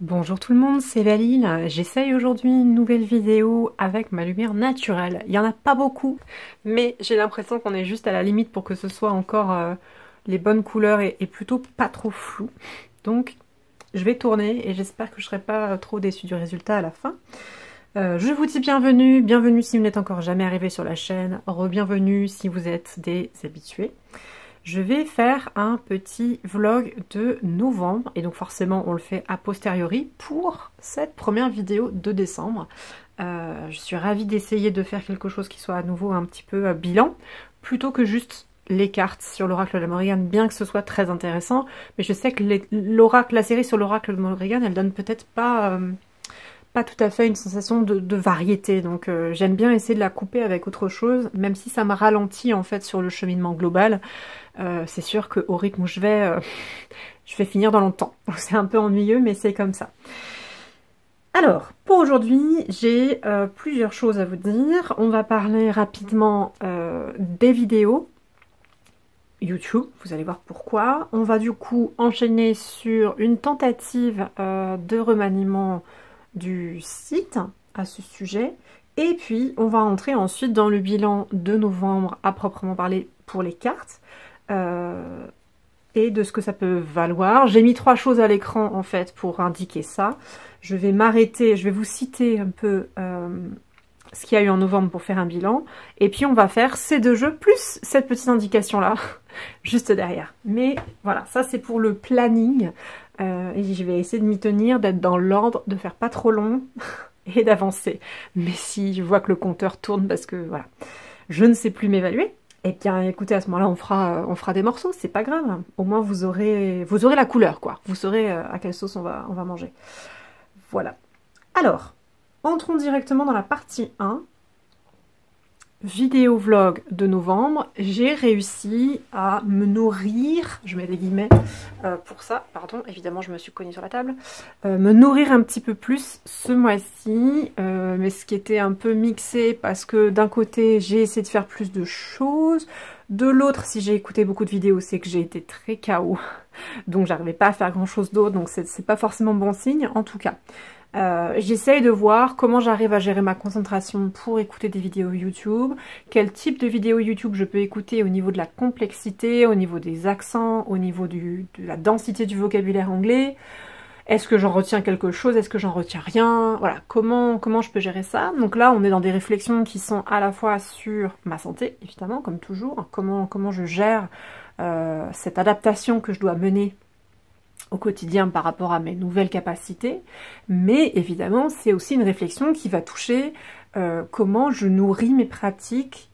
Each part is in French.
Bonjour tout le monde, c'est Valile. J'essaye aujourd'hui une nouvelle vidéo avec ma lumière naturelle. Il n'y en a pas beaucoup, mais j'ai l'impression qu'on est juste à la limite pour que ce soit encore les bonnes couleurs et plutôt pas trop flou. Donc je vais tourner et j'espère que je ne serai pas trop déçue du résultat à la fin. Je vous dis bienvenue, bienvenue si vous n'êtes encore jamais arrivé sur la chaîne, re-bienvenue si vous êtes des habitués. Je vais faire un petit vlog de novembre et donc forcément on le fait a posteriori pour cette première vidéo de décembre. Je suis ravie d'essayer de faire quelque chose qui soit à nouveau un petit peu bilan plutôt que juste les cartes sur l'oracle de Morrigan, bien que ce soit très intéressant, mais je sais que la série sur l'oracle de Morrigan, elle donne peut-être pas tout à fait une sensation de variété, donc j'aime bien essayer de la couper avec autre chose, même si ça me ralentit en fait sur le cheminement global. C'est sûr qu'au rythme où je vais finir dans longtemps, c'est un peu ennuyeux mais c'est comme ça. Alors, pour aujourd'hui, j'ai plusieurs choses à vous dire. On va parler rapidement des vidéos YouTube, vous allez voir pourquoi. On va du coup enchaîner sur une tentative de remaniement du site à ce sujet. Et puis, on va entrer ensuite dans le bilan de novembre à proprement parler pour les cartes. Et de ce que ça peut valoir. J'ai mis 3 choses à l'écran en fait pour indiquer ça. Je vais m'arrêter, je vais vous citer un peu ce qu'il y a eu en novembre pour faire un bilan. Et puis on va faire ces 2 jeux plus cette petite indication là, juste derrière. Mais voilà, ça c'est pour le planning. Et je vais essayer de m'y tenir, d'être dans l'ordre, de faire pas trop long et d'avancer. Mais si je vois que le compteur tourne parce que voilà, je ne sais plus m'évaluer. Eh bien, écoutez, à ce moment-là, on fera des morceaux, c'est pas grave. Au moins, vous aurez la couleur, quoi. Vous saurez à quelle sauce on va manger. Voilà. Alors, entrons directement dans la partie 1. Vidéo vlog de novembre. J'ai réussi à me nourrir, je mets des guillemets pour ça, pardon, évidemment je me suis cognée sur la table, me nourrir un petit peu plus ce mois-ci, mais ce qui était un peu mixé parce que d'un côté j'ai essayé de faire plus de choses, de l'autre si j'ai écouté beaucoup de vidéos c'est que j'ai été très KO, donc j'arrivais pas à faire grand chose d'autre, donc c'est pas forcément bon signe en tout cas. J'essaye de voir comment j'arrive à gérer ma concentration pour écouter des vidéos YouTube, quel type de vidéos YouTube je peux écouter au niveau de la complexité, au niveau des accents, au niveau de la densité du vocabulaire anglais. Est-ce que j'en retiens quelque chose? Est-ce que j'en retiens rien? Voilà, comment je peux gérer ça? Donc là, on est dans des réflexions qui sont à la fois sur ma santé, évidemment, comme toujours, comment je gère cette adaptation que je dois mener au quotidien par rapport à mes nouvelles capacités, mais évidemment c'est aussi une réflexion qui va toucher comment je nourris mes pratiques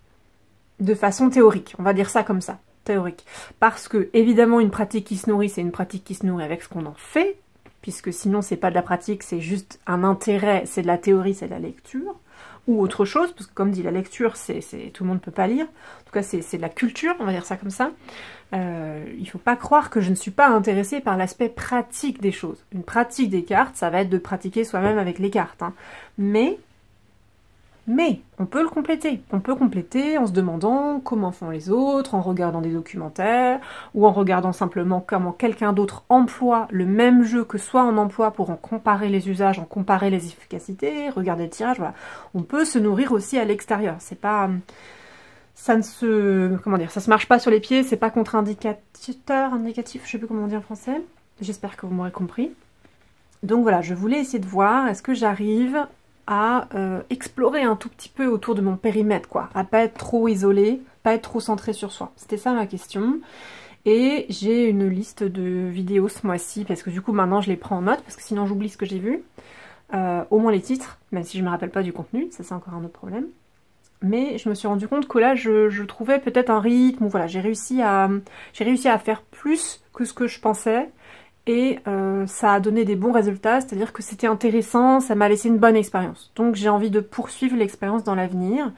de façon théorique, on va dire ça comme ça, théorique, parce que évidemment une pratique qui se nourrit, c'est une pratique qui se nourrit avec ce qu'on en fait, puisque sinon c'est pas de la pratique, c'est juste un intérêt, c'est de la théorie, c'est de la lecture, ou autre chose, parce que comme dit la lecture, tout le monde ne peut pas lire, en tout cas c'est de la culture, on va dire ça comme ça. Il faut pas croire que je ne suis pas intéressée par l'aspect pratique des choses. Une pratique des cartes, ça va être de pratiquer soi-même avec les cartes, hein. Mais on peut le compléter. On peut compléter en se demandant comment font les autres, en regardant des documentaires, ou en regardant simplement comment quelqu'un d'autre emploie le même jeu que soi en emploie pour en comparer les usages, en comparer les efficacités, regarder le tirage, voilà. On peut se nourrir aussi à l'extérieur. C'est pas... ça ne se... comment dire, ça se marche pas sur les pieds, c'est pas contre-indicateur, indicatif, je sais plus comment on dit en français. J'espère que vous m'aurez compris. Donc voilà, je voulais essayer de voir, est-ce que j'arrive à explorer un tout petit peu autour de mon périmètre, quoi. À pas être trop isolé, pas être trop centré sur soi. C'était ça ma question. Et j'ai une liste de vidéos ce mois-ci, parce que du coup maintenant je les prends en note, parce que sinon j'oublie ce que j'ai vu. Au moins les titres, même si je me rappelle pas du contenu, ça c'est encore un autre problème. Mais je me suis rendu compte que là, je trouvais peut-être un rythme, où voilà, j'ai réussi à faire plus que ce que je pensais, et ça a donné des bons résultats, c'est-à-dire que c'était intéressant, ça m'a laissé une bonne expérience. Donc j'ai envie de poursuivre l'expérience dans l'avenir,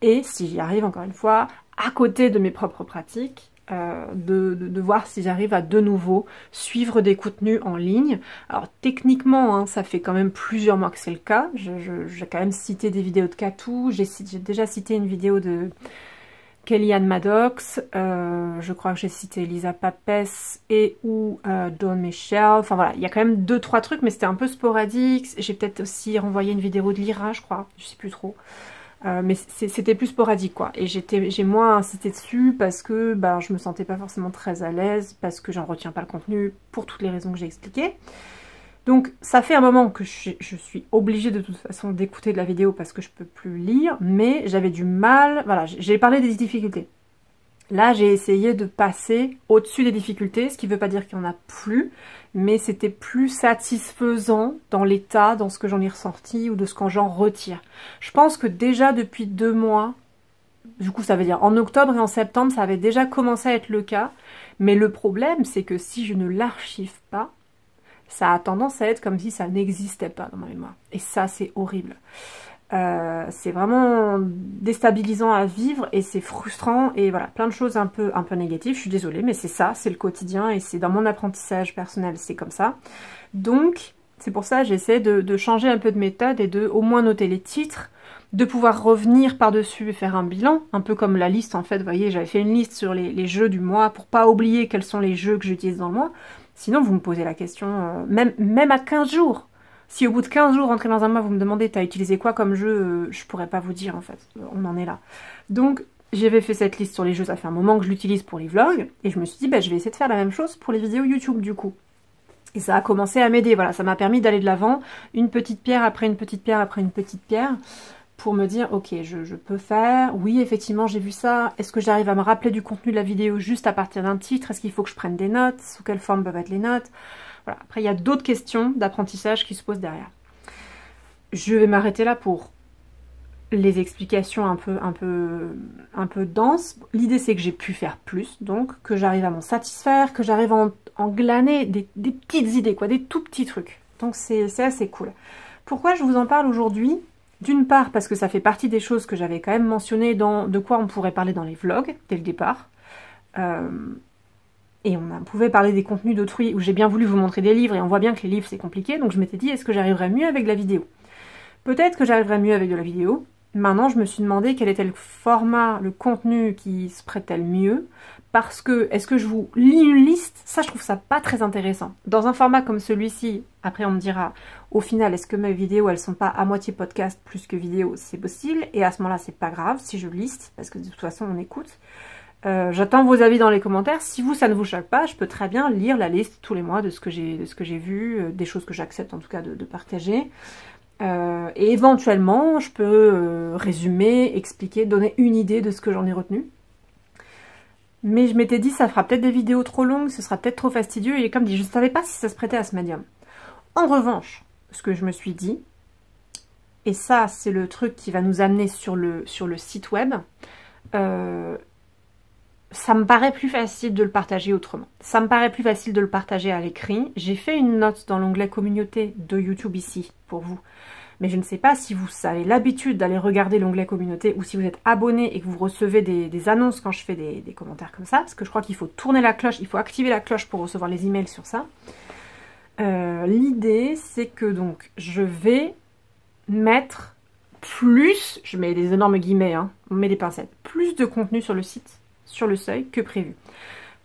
et si j'y arrive encore une fois, à côté de mes propres pratiques, de voir si j'arrive à de nouveau suivre des contenus en ligne. Alors techniquement, hein, ça fait quand même plusieurs mois que c'est le cas. J'ai quand même cité des vidéos de Katou, j'ai déjà cité une vidéo de Kellyanne Maddox, je crois que j'ai cité Lisa Papes et ou Dawn Michel. Enfin voilà, il y a quand même 2-3 trucs, mais c'était un peu sporadique. J'ai peut-être aussi renvoyé une vidéo de Lyra, je crois, je sais plus trop. Mais c'était plus sporadique quoi. Et j'ai moins insisté dessus parce que ben, je me sentais pas forcément très à l'aise, parce que j'en retiens pas le contenu, pour toutes les raisons que j'ai expliquées. Donc ça fait un moment que je suis obligée de toute façon d'écouter de la vidéo parce que je peux plus lire, mais j'avais du mal, voilà, j'ai parlé des difficultés. Là j'ai essayé de passer au-dessus des difficultés, ce qui ne veut pas dire qu'il n'y en a plus, mais c'était plus satisfaisant dans l'état, dans ce que j'en ai ressorti ou de ce que j'en retire. Je pense que déjà depuis 2 mois, du coup ça veut dire en octobre et en septembre, ça avait déjà commencé à être le cas, mais le problème c'est que si je ne l'archive pas, ça a tendance à être comme si ça n'existait pas dans ma mémoire. Et ça, c'est horrible. C'est vraiment déstabilisant à vivre et c'est frustrant. Et voilà, plein de choses un peu négatives. Je suis désolée, mais c'est ça, c'est le quotidien. Et c'est dans mon apprentissage personnel, c'est comme ça. Donc, c'est pour ça que j'essaie de changer un peu de méthode et de au moins noter les titres, de pouvoir revenir par-dessus et faire un bilan, un peu comme la liste en fait. Vous voyez, j'avais fait une liste sur les jeux du mois pour pas oublier quels sont les jeux que j'utilise dans le mois. Sinon, vous me posez la question, même à 15 jours. Si au bout de 15 jours, rentré dans un mois, vous me demandez t'as utilisé quoi comme jeu, je pourrais pas vous dire en fait. On en est là. Donc, j'avais fait cette liste sur les jeux, ça fait un moment que je l'utilise pour les vlogs. Et je me suis dit, bah, je vais essayer de faire la même chose pour les vidéos YouTube du coup. Et ça a commencé à m'aider, voilà, ça m'a permis d'aller de l'avant, une petite pierre après une petite pierre après une petite pierre, pour me dire, ok, je peux faire, oui, effectivement, j'ai vu ça, est-ce que j'arrive à me rappeler du contenu de la vidéo juste à partir d'un titre, est-ce qu'il faut que je prenne des notes, sous quelle forme peuvent être les notes, voilà. Après, il y a d'autres questions d'apprentissage qui se posent derrière. Je vais m'arrêter là pour les explications un peu denses. L'idée, c'est que j'ai pu faire plus, donc, que j'arrive à m'en satisfaire, que j'arrive à en glaner des petites idées, quoi, des tout petits trucs. Donc, c'est assez cool. Pourquoi je vous en parle aujourd'hui ? D'une part, parce que ça fait partie des choses que j'avais quand même mentionnées dans de quoi on pourrait parler dans les vlogs, dès le départ. Et on pouvait parler des contenus d'autrui, où j'ai bien voulu vous montrer des livres, et on voit bien que les livres, c'est compliqué, donc je m'étais dit, est-ce que j'arriverais mieux avec de la vidéo ? Peut-être que j'arriverais mieux avec de la vidéo. Maintenant, je me suis demandé quel était le format, le contenu qui se prêtait le mieux, parce que, est-ce que je vous lis une liste ? Ça, je trouve ça pas très intéressant. Dans un format comme celui-ci, après on me dira, au final, est-ce que mes vidéos, elles sont pas à moitié podcast plus que vidéo ? C'est possible, et à ce moment-là, c'est pas grave si je liste, parce que de toute façon, on écoute. J'attends vos avis dans les commentaires. Si vous, ça ne vous choque pas, je peux très bien lire la liste tous les mois de ce que j'ai vu, des choses que j'accepte en tout cas de partager. Et éventuellement, je peux résumer, expliquer, donner une idée de ce que j'en ai retenu. Mais je m'étais dit, ça fera peut-être des vidéos trop longues, ce sera peut-être trop fastidieux. Et comme dit, je ne savais pas si ça se prêtait à ce médium. En revanche, ce que je me suis dit, et ça, c'est le truc qui va nous amener sur le site web, ça me paraît plus facile de le partager autrement. Ça me paraît plus facile de le partager à l'écrit. J'ai fait une note dans l'onglet communauté de YouTube ici, pour vous. Mais je ne sais pas si vous avez l'habitude d'aller regarder l'onglet communauté ou si vous êtes abonné et que vous recevez des annonces quand je fais des commentaires comme ça. Parce que je crois qu'il faut tourner la cloche, il faut activer la cloche pour recevoir les emails sur ça. L'idée, c'est que donc, je vais mettre plus, je mets des énormes guillemets, hein, on met des pincettes, plus de contenu sur le site, sur le seuil que prévu.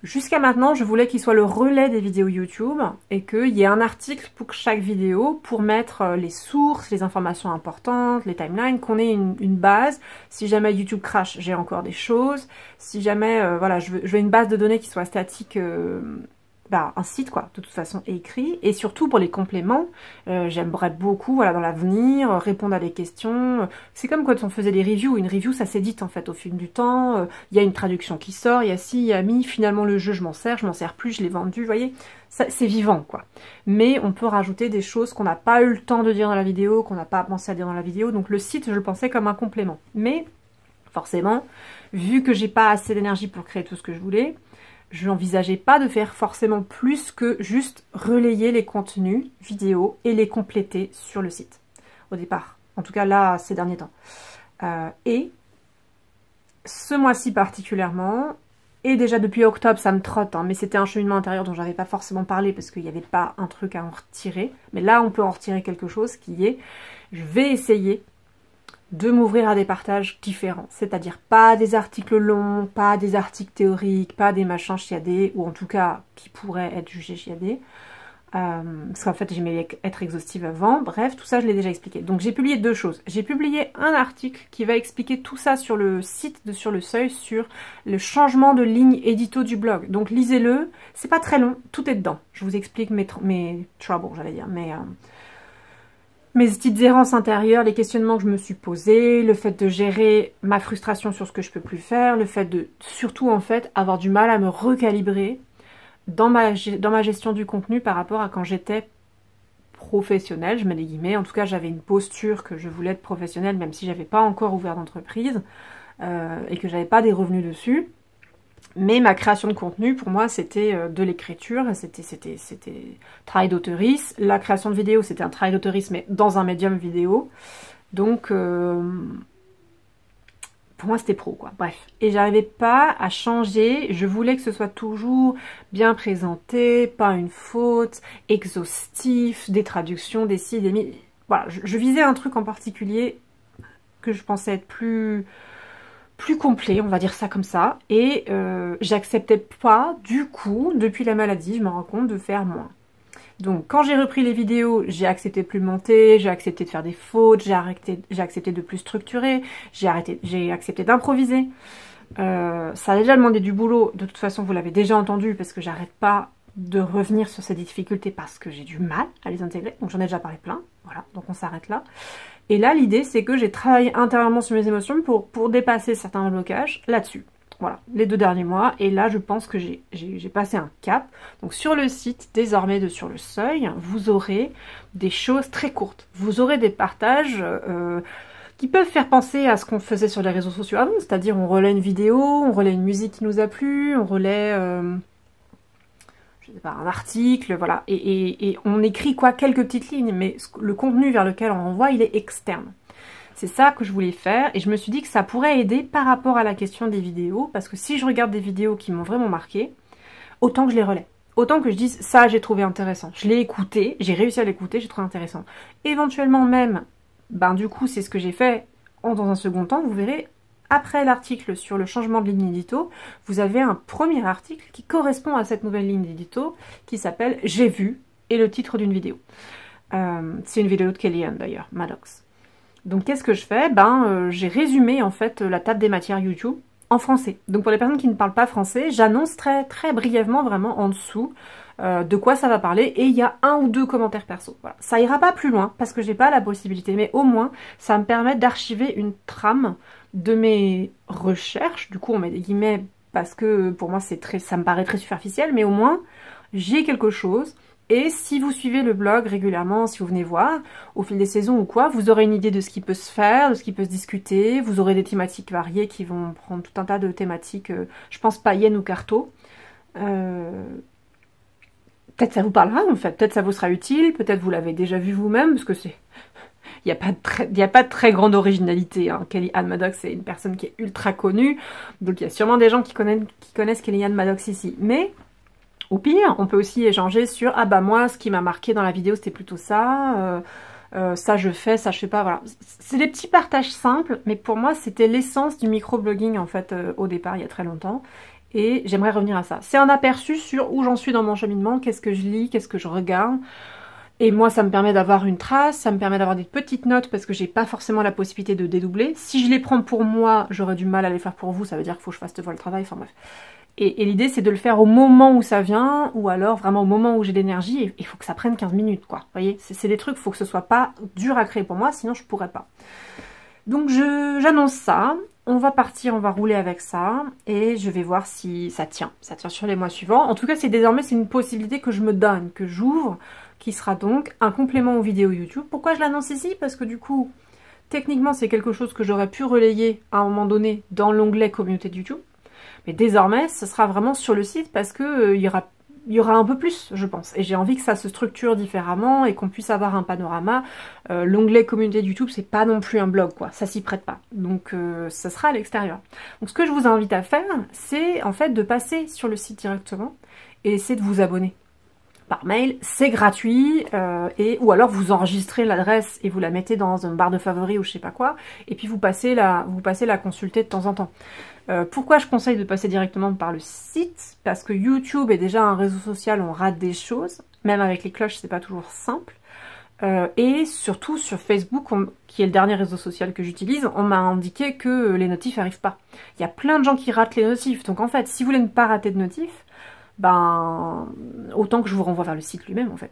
Jusqu'à maintenant, je voulais qu'il soit le relais des vidéos YouTube et qu'il y ait un article pour chaque vidéo pour mettre les sources, les informations importantes, les timelines, qu'on ait une base. Si jamais YouTube crash, j'ai encore des choses. Si jamais, voilà, je veux une base de données qui soit statique, un site quoi, de toute façon écrit, et surtout pour les compléments, j'aimerais beaucoup, voilà, dans l'avenir, répondre à des questions. C'est comme quand on faisait des reviews, une review ça s'édite en fait au fil du temps, il y a une traduction qui sort, il y a ci, il y a mi, finalement le jeu je m'en sers plus, je l'ai vendu, vous voyez, c'est vivant quoi. Mais on peut rajouter des choses qu'on n'a pas eu le temps de dire dans la vidéo, qu'on n'a pas pensé à dire dans la vidéo, donc le site je le pensais comme un complément. Mais forcément, vu que j'ai pas assez d'énergie pour créer tout ce que je voulais, je n'envisageais pas de faire forcément plus que juste relayer les contenus vidéo et les compléter sur le site, au départ. En tout cas, là, ces derniers temps. Et ce mois-ci particulièrement, et déjà depuis octobre, ça me trotte, hein, mais c'était un cheminement intérieur dont j'avais pas forcément parlé parce qu'il n'y avait pas un truc à en retirer. Mais là, on peut en retirer quelque chose qui est, je vais essayer de m'ouvrir à des partages différents. C'est-à-dire pas des articles longs, pas des articles théoriques, pas des machins chiadés, ou en tout cas qui pourraient être jugés chiadés. Parce qu'en fait j'aimais être exhaustive avant, bref, tout ça je l'ai déjà expliqué. Donc j'ai publié deux choses. J'ai publié un article qui va expliquer tout ça sur le site de Sur le Seuil, sur le changement de ligne édito du blog. Donc lisez-le, c'est pas très long, tout est dedans. Je vous explique mes troubles, j'allais dire, mes petites errances intérieures, les questionnements que je me suis posés, le fait de gérer ma frustration sur ce que je peux plus faire, le fait de surtout en fait avoir du mal à me recalibrer dans ma gestion du contenu par rapport à quand j'étais professionnelle, je mets des guillemets, en tout cas j'avais une posture que je voulais être professionnelle même si j'avais pas encore ouvert d'entreprise et que j'avais pas des revenus dessus. Mais ma création de contenu, pour moi, c'était de l'écriture, c'était travail d'auteurice. La création de vidéo, c'était un travail d'auteurice, mais dans un médium vidéo. Donc, pour moi, c'était pro, quoi. Bref. Et j'arrivais pas à changer. Je voulais que ce soit toujours bien présenté, pas une faute, exhaustif, des traductions, des ci, des mi. Voilà, je visais un truc en particulier que je pensais être plus complet, on va dire ça comme ça, et j'acceptais pas, du coup, depuis la maladie, je me rends compte de faire moins. Donc quand j'ai repris les vidéos, j'ai accepté de plus monter, j'ai accepté de faire des fautes, j'ai accepté de plus structurer, j'ai accepté d'improviser. Ça a déjà demandé du boulot, de toute façon vous l'avez déjà entendu, parce que j'arrête pas de revenir sur ces difficultés parce que j'ai du mal à les intégrer, donc j'en ai déjà parlé plein, voilà, donc on s'arrête là. Et là, l'idée, c'est que j'ai travaillé intérieurement sur mes émotions pour dépasser certains blocages là-dessus. Voilà, les 2 derniers mois. Et là, je pense que j'ai passé un cap. Donc, sur le site, désormais de Sur le Seuil, vous aurez des choses très courtes. Vous aurez des partages qui peuvent faire penser à ce qu'on faisait sur les réseaux sociaux avant. C'est-à-dire, on relaie une vidéo, on relaie une musique qui nous a plu, on relaie... je sais pas, un article, voilà, et on écrit quoi, quelques petites lignes, mais le contenu vers lequel on renvoie, il est externe. C'est ça que je voulais faire, et je me suis dit que ça pourrait aider par rapport à la question des vidéos, parce que si je regarde des vidéos qui m'ont vraiment marqué, autant que je les relaie. Autant que je dise, ça j'ai trouvé intéressant. Je l'ai écouté, j'ai réussi à l'écouter, j'ai trouvé intéressant. Éventuellement même, ben du coup c'est ce que j'ai fait dans un second temps, vous verrez. Après l'article sur le changement de ligne édito, vous avez un premier article qui correspond à cette nouvelle ligne édito qui s'appelle « J'ai vu » et le titre d'une vidéo. C'est une vidéo de Kellyanne d'ailleurs, Maddox. Donc qu'est-ce que je fais? J'ai résumé en fait la table des matières YouTube en français. Donc pour les personnes qui ne parlent pas français, j'annonce très brièvement vraiment en dessous de quoi ça va parler, et il y a 1 ou 2 commentaires perso. Voilà. Ça ira pas plus loin parce que j'ai pas la possibilité, mais au moins ça me permet d'archiver une trame de mes recherches. Du coup on met des guillemets parce que pour moi ça me paraît très superficiel, mais au moins j'ai quelque chose. Et si vous suivez le blog régulièrement, si vous venez voir, au fil des saisons ou quoi, vous aurez une idée de ce qui peut se faire, de ce qui peut se discuter, vous aurez des thématiques variées qui vont prendre tout un tas de thématiques, je pense païennes ou carto. Peut-être ça vous parlera en fait, peut-être ça vous sera utile, peut-être vous l'avez déjà vu vous-même, parce que c'est... Il n'y a pas de très grande originalité. Hein. Kellyanne Maddox, c'est une personne qui est ultra connue, donc il y a sûrement des gens qui connaissent Kellyanne Maddox ici. Mais au pire, on peut aussi échanger sur « Ah bah moi, ce qui m'a marqué dans la vidéo, c'était plutôt ça, ça je fais pas, voilà. » C'est des petits partages simples, mais pour moi, c'était l'essence du microblogging en fait au départ, il y a très longtemps. Et j'aimerais revenir à ça. C'est un aperçu sur où j'en suis dans mon cheminement, qu'est-ce que je lis, qu'est-ce que je regarde. Et moi, ça me permet d'avoir une trace, ça me permet d'avoir des petites notes parce que j'ai pas forcément la possibilité de dédoubler. Si je les prends pour moi, j'aurais du mal à les faire pour vous, ça veut dire qu'il faut que je fasse 2 fois le travail, enfin bref. Et l'idée, c'est de le faire au moment où ça vient, ou alors vraiment au moment où j'ai l'énergie, et il faut que ça prenne 15 minutes, quoi. Vous voyez, c'est des trucs, il faut que ce soit pas dur à créer pour moi, sinon je pourrais pas. Donc j'annonce ça, on va partir, on va rouler avec ça, et je vais voir si ça tient. Ça tient sur les mois suivants. En tout cas, désormais, c'est une possibilité que je me donne, que j'ouvre, qui sera donc un complément aux vidéos YouTube. Pourquoi je l'annonce ici? Parce que du coup, techniquement, c'est quelque chose que j'aurais pu relayer à un moment donné dans l'onglet communauté de YouTube. Mais désormais, ce sera vraiment sur le site parce que il y aura un peu plus, je pense. Et j'ai envie que ça se structure différemment et qu'on puisse avoir un panorama. L'onglet communauté de YouTube, c'est pas non plus un blog, quoi. Ça s'y prête pas. Donc, ça sera à l'extérieur. Donc, ce que je vous invite à faire, c'est en fait de passer sur le site directement et essayer de vous abonner. par mail, c'est gratuit, ou alors vous enregistrez l'adresse et vous la mettez dans une barre de favoris ou je sais pas quoi, et puis vous passez la consulter de temps en temps. Pourquoi je conseille de passer directement par le site? Parce que YouTube est déjà un réseau social où on rate des choses, même avec les cloches c'est pas toujours simple. Et surtout sur Facebook, qui est le dernier réseau social que j'utilise, on m'a indiqué que les notifs n'arrivent pas. Il y a plein de gens qui ratent les notifs, donc en fait si vous voulez ne pas rater de notifs, ben autant que je vous renvoie vers le site lui-même en fait.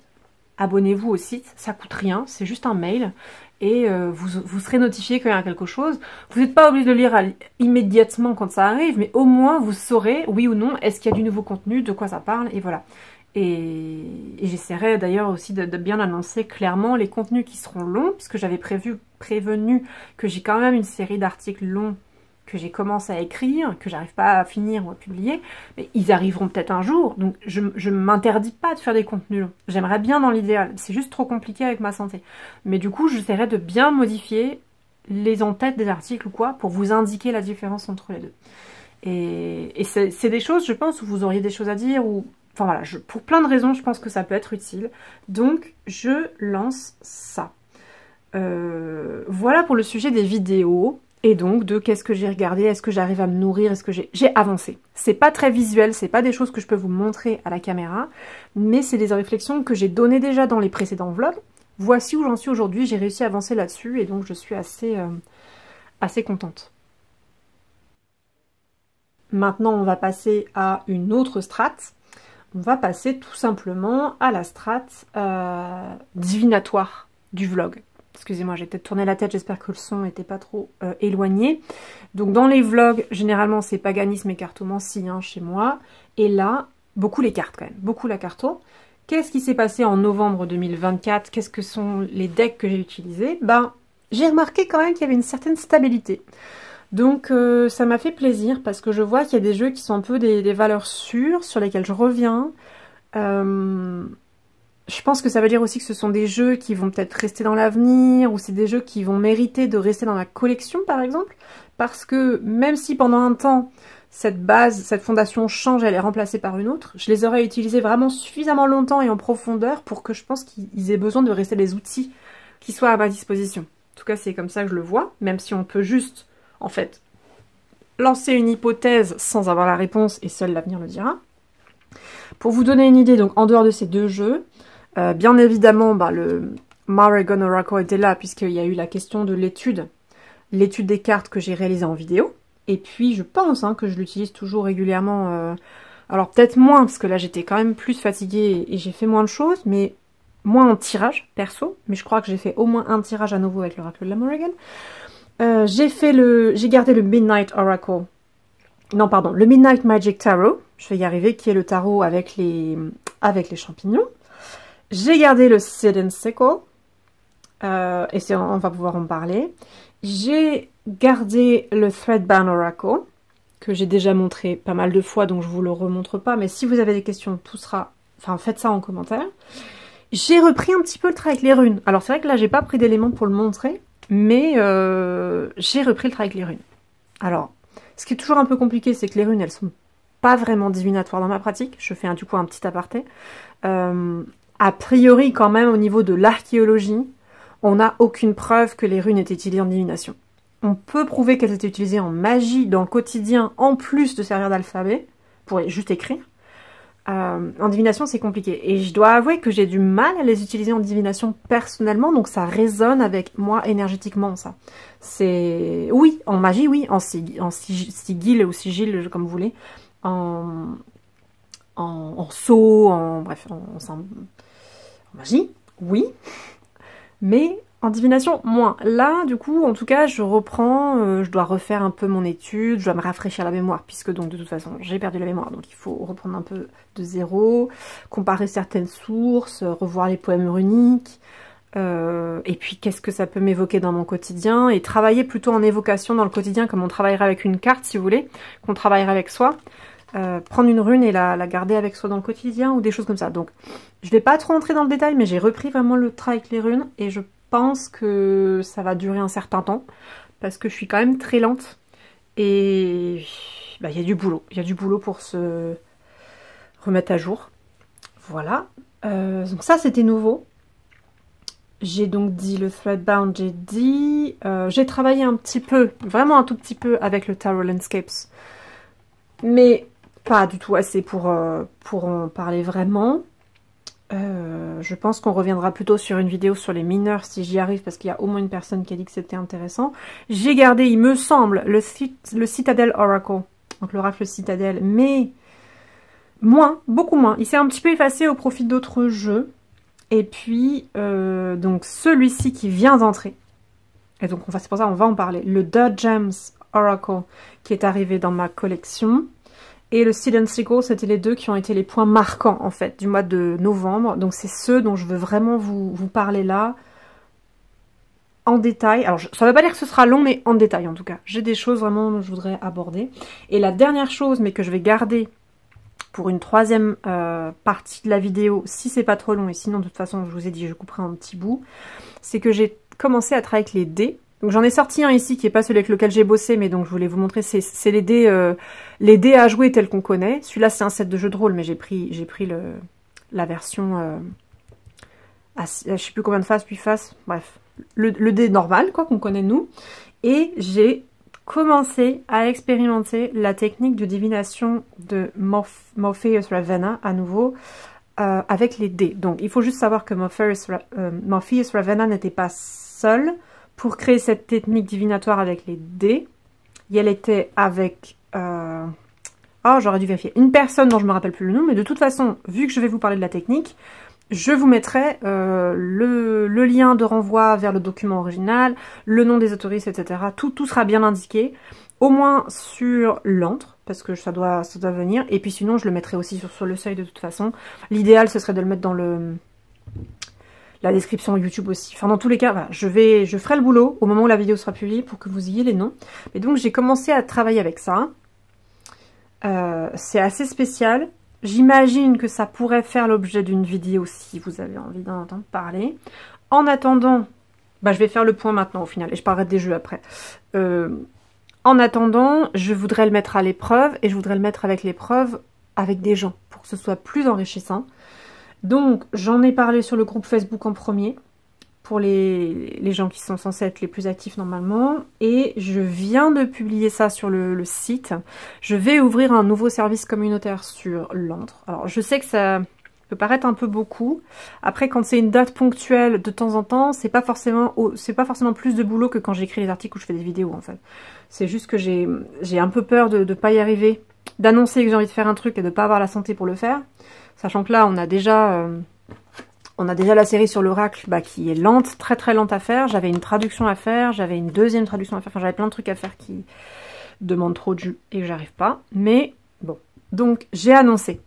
Abonnez-vous au site, ça coûte rien, c'est juste un mail et vous serez notifié quand il y a quelque chose. Vous n'êtes pas obligé de le lire immédiatement quand ça arrive, mais au moins vous saurez, oui ou non, est-ce qu'il y a du nouveau contenu, de quoi ça parle, et voilà. Et j'essaierai d'ailleurs aussi de bien annoncer clairement les contenus qui seront longs, puisque j'avais prévenu que j'ai quand même une série d'articles longs que j'ai commencé à écrire, que j'arrive pas à finir ou à publier, mais ils arriveront peut-être un jour, donc je ne m'interdis pas de faire des contenus longs. J'aimerais bien dans l'idéal, c'est juste trop compliqué avec ma santé. Mais du coup, j'essaierai de bien modifier les en-têtes des articles ou quoi, pour vous indiquer la différence entre les deux. Et c'est des choses, je pense, où vous auriez des choses à dire, ou... Enfin voilà, pour plein de raisons, je pense que ça peut être utile. Donc, je lance ça. Voilà pour le sujet des vidéos. Et donc, de qu'est-ce que j'ai regardé, est-ce que j'arrive à me nourrir, est-ce que j'ai avancé. C'est pas très visuel, c'est pas des choses que je peux vous montrer à la caméra, mais c'est des réflexions que j'ai données déjà dans les précédents vlogs. Voici où j'en suis aujourd'hui, j'ai réussi à avancer là-dessus, et donc je suis assez contente. Maintenant, on va passer à une autre strate. On va passer tout simplement à la strate divinatoire du vlog. Excusez-moi, j'ai peut-être tourné la tête, j'espère que le son n'était pas trop éloigné. Donc dans les vlogs, généralement c'est paganisme et cartomancie hein, chez moi. Et là, beaucoup les cartes quand même, beaucoup la carto. Qu'est-ce qui s'est passé en novembre 2024? Qu'est-ce que sont les decks que j'ai utilisés? Ben, j'ai remarqué quand même qu'il y avait une certaine stabilité. Donc ça m'a fait plaisir parce que je vois qu'il y a des jeux qui sont un peu des valeurs sûres sur lesquelles je reviens. Je pense que ça veut dire aussi que ce sont des jeux qui vont peut-être rester dans l'avenir, ou c'est des jeux qui vont mériter de rester dans la collection par exemple, parce que même si pendant un temps cette base, cette fondation change, elle est remplacée par une autre, je les aurais utilisés vraiment suffisamment longtemps et en profondeur pour que je pense qu'ils aient besoin de rester des outils qui soient à ma disposition. En tout cas c'est comme ça que je le vois, même si on peut juste en fait lancer une hypothèse sans avoir la réponse et seul l'avenir le dira. Pour vous donner une idée, donc en dehors de ces deux jeux, bien évidemment, le Maragon Oracle était là puisqu'il y a eu la question de l'étude des cartes que j'ai réalisée en vidéo. Et puis je pense que je l'utilise toujours régulièrement. Alors peut-être moins parce que là j'étais quand même plus fatiguée et j'ai fait moins de choses, mais moins en tirage perso. Mais je crois que j'ai fait au moins un tirage à nouveau avec l'oracle de la Maragon. J'ai gardé le Midnight Oracle. Non, pardon, le Midnight Magic Tarot. Je vais y arriver, qui est le tarot avec les champignons. J'ai gardé le Seed and Sickle, et on va pouvoir en parler. J'ai gardé le Threadbound Oracle, que j'ai déjà montré pas mal de fois, donc je vous le remontre pas. Mais si vous avez des questions, faites ça en commentaire. J'ai repris un petit peu le travail avec les runes. Alors c'est vrai que là, j'ai pas pris d'éléments pour le montrer, mais j'ai repris le travail avec les runes. Alors, ce qui est toujours un peu compliqué, c'est que les runes, elles sont pas vraiment divinatoires dans ma pratique. Je fais du coup un petit aparté. A priori, quand même, au niveau de l'archéologie, on n'a aucune preuve que les runes étaient utilisées en divination. On peut prouver qu'elles étaient utilisées en magie dans le quotidien, en plus de servir d'alphabet, pour juste écrire. En divination, c'est compliqué. Et je dois avouer que j'ai du mal à les utiliser en divination personnellement, donc ça résonne avec moi énergétiquement, ça. C'est... Oui, en magie, oui. En sigil ou sigil, comme vous voulez. En sceau, bref, en magie, oui, mais en divination, moins. Là, du coup, en tout cas, je reprends, je dois refaire un peu mon étude, je dois me rafraîchir la mémoire, puisque donc de toute façon, j'ai perdu la mémoire, donc il faut reprendre un peu de zéro, comparer certaines sources, revoir les poèmes runiques, et puis qu'est-ce que ça peut m'évoquer dans mon quotidien, et travailler plutôt en évocation dans le quotidien, comme on travaillerait avec une carte, si vous voulez, qu'on travaillerait avec soi. Prendre une rune et la garder avec soi dans le quotidien ou des choses comme ça. Donc je vais pas trop entrer dans le détail, mais j'ai repris vraiment le travail avec les runes et je pense que ça va durer un certain temps parce que je suis quand même très lente et il y a du boulot. Il y a du boulot pour se remettre à jour. Voilà. Donc ça, c'était nouveau. J'ai donc dit le Threadbound, j'ai dit... j'ai travaillé un petit peu, vraiment un tout petit peu avec le Tarot Landscapes. Mais pas du tout assez pour en parler vraiment. Je pense qu'on reviendra plutôt sur une vidéo sur les mineurs si j'y arrive, parce qu'il y a au moins une personne qui a dit que c'était intéressant. J'ai gardé, il me semble, le Citadel Oracle, donc l'oracle Citadel, mais moins, beaucoup moins. Il s'est un petit peu effacé au profit d'autres jeux. Et puis, donc celui-ci qui vient d'entrer, et donc c'est pour ça qu'on va en parler, le The Gems Oracle qui est arrivé dans ma collection, et le Seed and Sickle, c'était les deux qui ont été les points marquants en fait du mois de novembre. Donc c'est ceux dont je veux vraiment vous parler là, en détail. Alors ça ne veut pas dire que ce sera long, mais en détail en tout cas. J'ai des choses vraiment que je voudrais aborder. Et la dernière chose, mais que je vais garder pour une troisième partie de la vidéo, si c'est pas trop long, et sinon de toute façon je vous ai dit je couperai un petit bout, c'est que j'ai commencé à travailler avec les dés. Donc j'en ai sorti un ici qui est pas celui avec lequel j'ai bossé, mais donc je voulais vous montrer, c'est les dés à jouer tels qu'on connaît. Celui-là c'est un set de jeu de rôle, mais j'ai pris la version je sais plus combien de faces, 8 faces, bref, le dé normal quoi qu'on connaît nous. Et j'ai commencer à expérimenter la technique de divination de Morpheus Ravenna à nouveau avec les dés. Donc il faut juste savoir que Morpheus Ravenna n'était pas seul pour créer cette technique divinatoire avec les dés. Et elle était avec... oh, j'aurais dû vérifier. Une personne dont je ne me rappelle plus le nom, mais de toute façon, vu que je vais vous parler de la technique, je vous mettrai le lien de renvoi vers le document original, le nom des autoristes, etc. Tout sera bien indiqué, au moins sur l'antre, parce que ça doit venir. Et puis sinon, je le mettrai aussi sur le seuil de toute façon. L'idéal, ce serait de le mettre dans la description YouTube aussi. Enfin, dans tous les cas, voilà, je ferai le boulot au moment où la vidéo sera publiée pour que vous ayez les noms. Et donc, j'ai commencé à travailler avec ça. C'est assez spécial. J'imagine que ça pourrait faire l'objet d'une vidéo si vous avez envie d'en entendre parler. En attendant, je vais faire le point maintenant au final et je parlerai des jeux après. En attendant, je voudrais le mettre à l'épreuve et je voudrais le mettre avec l'épreuve avec des gens pour que ce soit plus enrichissant. Donc, j'en ai parlé sur le groupe Facebook en premier pour les gens qui sont censés être les plus actifs normalement. Et je viens de publier ça sur le site. Je vais ouvrir un nouveau service communautaire sur l'antre. Alors, je sais que ça peut paraître un peu beaucoup. Après, quand c'est une date ponctuelle de temps en temps, c'est pas forcément plus de boulot que quand j'écris les articles ou je fais des vidéos en fait. C'est juste que j'ai un peu peur de pas y arriver, d'annoncer que j'ai envie de faire un truc et de pas avoir la santé pour le faire. Sachant que là, on a déjà la série sur l'oracle qui est lente, très très lente à faire. J'avais une traduction à faire, j'avais une deuxième traduction à faire. Enfin, j'avais plein de trucs à faire qui demandent trop de jus et que j'arrive pas. Mais bon, donc j'ai annoncé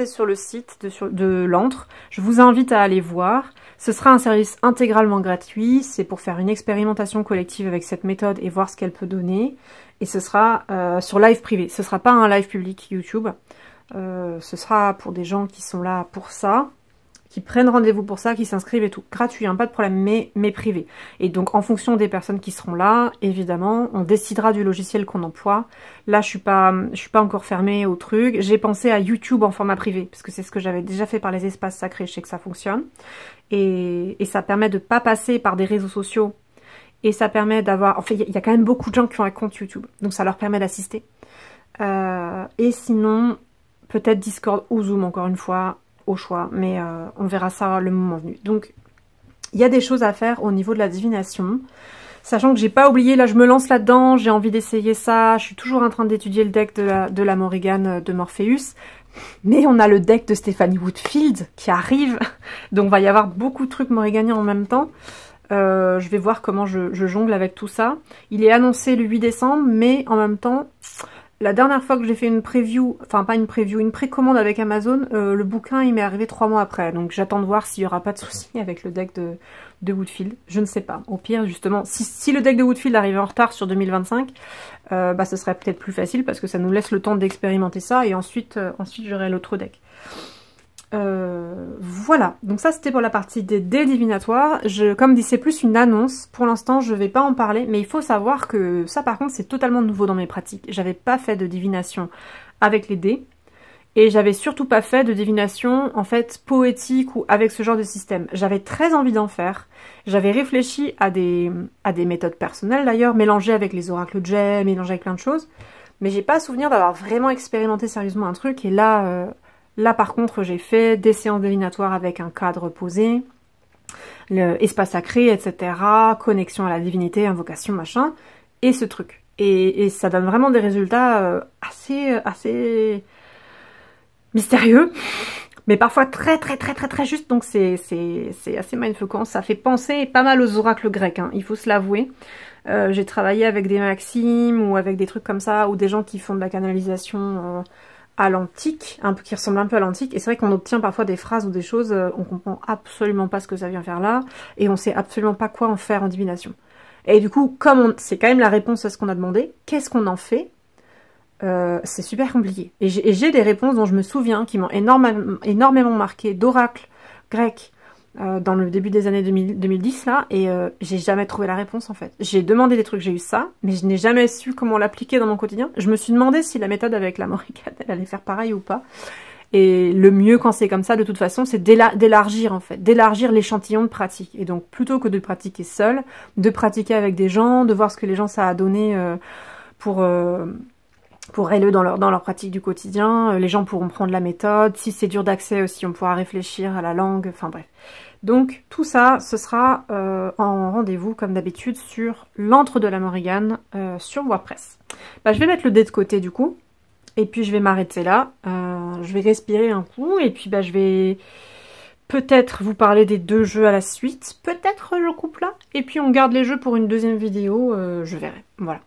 sur le site de l'antre. Je vous invite à aller voir. Ce sera un service intégralement gratuit. C'est pour faire une expérimentation collective avec cette méthode et voir ce qu'elle peut donner. Et ce sera sur live privé. Ce sera pas un live public YouTube. Ce sera pour des gens qui sont là pour ça, qui prennent rendez-vous pour ça, qui s'inscrivent et tout. Gratuit, hein, pas de problème, mais privé. Et donc, en fonction des personnes qui seront là, évidemment, on décidera du logiciel qu'on emploie. Là, je suis pas encore fermée au truc. J'ai pensé à YouTube en format privé, parce que c'est ce que j'avais déjà fait par les espaces sacrés. Je sais que ça fonctionne. Et ça permet de pas passer par des réseaux sociaux. Et ça permet d'avoir... En fait, il y a quand même beaucoup de gens qui ont un compte YouTube. Donc, ça leur permet d'assister. Et sinon, peut-être Discord ou Zoom, encore une fois, au choix, mais on verra ça le moment venu. Donc, il y a des choses à faire au niveau de la divination, sachant que j'ai pas oublié, là je me lance là-dedans, j'ai envie d'essayer ça, je suis toujours en train d'étudier le deck de la Morrigan de Morpheus, mais on a le deck de Stephanie Woodfield qui arrive, donc il va y avoir beaucoup de trucs morriganiens en même temps. Je vais voir comment je jongle avec tout ça. Il est annoncé le 8 décembre, mais en même temps... La dernière fois que j'ai fait une preview, enfin pas une preview, une précommande avec Amazon, le bouquin il m'est arrivé 3 mois après. Donc j'attends de voir s'il n'y aura pas de souci avec le deck de Woodfield. Je ne sais pas. Au pire justement, si le deck de Woodfield arrive en retard sur 2025, ce serait peut-être plus facile parce que ça nous laisse le temps d'expérimenter ça et ensuite j'aurai l'autre deck. Voilà, donc ça c'était pour la partie des dés divinatoires. Comme dit, c'est plus une annonce. Pour l'instant, je vais pas en parler, mais il faut savoir que ça par contre c'est totalement nouveau dans mes pratiques. J'avais pas fait de divination avec les dés. Et j'avais surtout pas fait de divination, en fait, poétique ou avec ce genre de système. J'avais très envie d'en faire. J'avais réfléchi à des méthodes personnelles d'ailleurs, mélangées avec les oracles de jet, mélangées avec plein de choses. Mais j'ai pas souvenir d'avoir vraiment expérimenté sérieusement un truc. Et là, par contre, j'ai fait des séances divinatoires avec un cadre posé, l'espace sacré, etc., connexion à la divinité, invocation, machin, et ce truc. Et ça donne vraiment des résultats assez mystérieux, mais parfois très juste, donc c'est assez mindfuckant. Ça fait penser pas mal aux oracles grecs, hein, il faut se l'avouer. J'ai travaillé avec des maximes ou avec des trucs comme ça, ou des gens qui font de la canalisation à l'antique, qui ressemble un peu à l'antique, et c'est vrai qu'on obtient parfois des phrases ou des choses, on comprend absolument pas ce que ça vient faire là, et on sait absolument pas quoi en faire en divination. Et du coup, comme c'est quand même la réponse à ce qu'on a demandé, qu'est-ce qu'on en fait? C'est super compliqué. Et j'ai des réponses dont je me souviens, qui m'ont énormément marqué, d'oracles grecs, dans le début des années 2010 là, et j'ai jamais trouvé la réponse en fait. J'ai demandé des trucs, j'ai eu ça, mais je n'ai jamais su comment l'appliquer dans mon quotidien. Je me suis demandé si la méthode avec la morricane, elle allait faire pareil ou pas. Et le mieux quand c'est comme ça, de toute façon, c'est d'élargir en fait, d'élargir l'échantillon de pratique. Et donc plutôt que de pratiquer seul, de pratiquer avec des gens, de voir ce que les gens ça a donné pour eux dans leur pratique du quotidien. Les gens pourront prendre la méthode. Si c'est dur d'accès aussi, on pourra réfléchir à la langue. Enfin bref. Donc tout ça, ce sera en rendez-vous comme d'habitude sur l'antre de la Morrigan sur WordPress. Bah, je vais mettre le dé de côté du coup. Et puis je vais m'arrêter là. Je vais respirer un coup. Et puis bah, je vais peut-être vous parler des 2 jeux à la suite. Peut-être je coupe là. Et puis on garde les jeux pour une deuxième vidéo. Je verrai. Voilà.